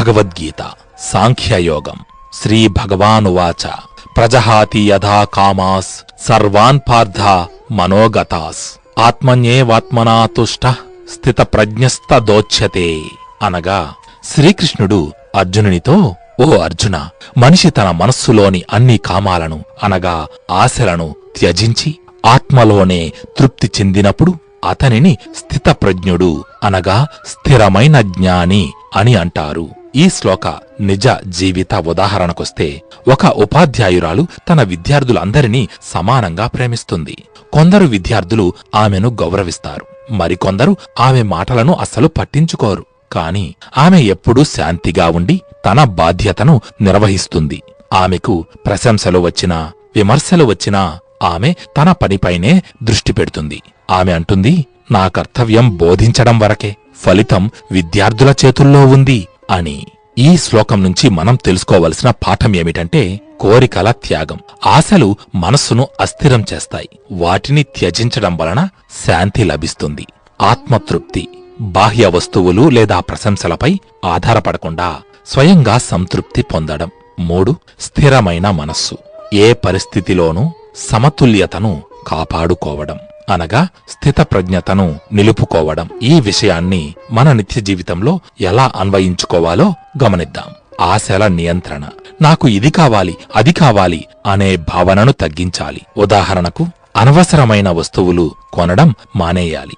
భగవద్గీత సాంఖ్యయోగం. శ్రీ భగవానువాచ ప్రజహాతి యథా కామాస్ సర్వాన్ పార్థ మనోగతాస్ ఆత్మన్యేవాత్మనా తుష్టః స్థితప్రజ్ఞస్తదోచ్యతే. అనగా శ్రీకృష్ణుడు అర్జునునితో, ఓ అర్జున, మనిషి తన మనస్సులోని అన్ని కామాలను అనగా ఆశలను త్యజించి ఆత్మలోనే తృప్తి చెందినప్పుడు అతనిని స్థితప్రజ్ఞుడు అనగా స్థిరమైన జ్ఞాని అని అంటారు. ఈ శ్లోక నిజ జీవిత ఉదాహరణకొస్తే, ఒక ఉపాధ్యాయురాలు తన విద్యార్థులందరినీ సమానంగా ప్రేమిస్తుంది. కొందరు విద్యార్థులు ఆమెను గౌరవిస్తారు, మరికొందరు ఆమె మాటలను అస్సలు పట్టించుకోరు. కాని ఆమె ఎప్పుడూ శాంతిగా ఉండి తన బాధ్యతను నిర్వహిస్తుంది. ఆమెకు ప్రశంసలు వచ్చినా విమర్శలు వచ్చినా ఆమె తన పనిపైనే దృష్టి పెడుతుంది. ఆమె అంటుంది, నా కర్తవ్యం బోధించడం వరకే, ఫలితం విద్యార్థుల చేతుల్లో ఉంది అని. ఈ శ్లోకం నుంచి మనం తెలుసుకోవలసిన పాఠం ఏమిటంటే, కోరికల త్యాగం. ఆశలు మనస్సును అస్థిరం చేస్తాయి. వాటిని త్యజించడం వలన శాంతి లభిస్తుంది. ఆత్మతృప్తి. బాహ్య వస్తువులు లేదా ప్రశంసలపై ఆధారపడకుండా స్వయంగా సంతృప్తి పొందడం. 3. స్థిరమైన మనస్సు. ఏ పరిస్థితిలోనూ సమతుల్యతను కాపాడుకోవడం అనగా స్థితప్రజ్ఞతను నిలుపుకోవడం. ఈ విషయాన్ని మన నిత్య జీవితంలో ఎలా అన్వయించుకోవాలో గమనిద్దాం. ఆశల నియంత్రణ. నాకు ఇది కావాలి, అది కావాలి అనే భావనను తగ్గించాలి. ఉదాహరణకు, అనవసరమైన వస్తువులు కొనడం మానేయాలి.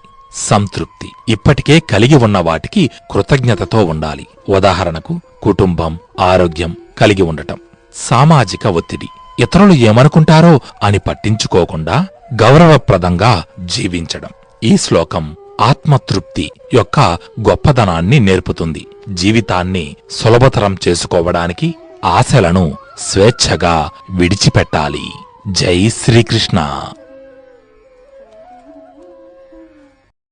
సంతృప్తి. ఇప్పటికే కలిగి ఉన్న వాటికి కృతజ్ఞతతో ఉండాలి. ఉదాహరణకు, కుటుంబం, ఆరోగ్యం కలిగి ఉండటం. సామాజిక ఒత్తిడి. ఇతరులు ఏమనుకుంటారో అని పట్టించుకోకుండా గౌరవప్రదంగా జీవించడం. ఈ శ్లోకం ఆత్మతృప్తి యొక్క గొప్పదనాన్ని నేర్పుతుంది. జీవితాన్ని సులభతరం చేసుకోవడానికి ఆశలను స్వేచ్ఛగా విడిచిపెట్టాలి. జై శ్రీకృష్ణ.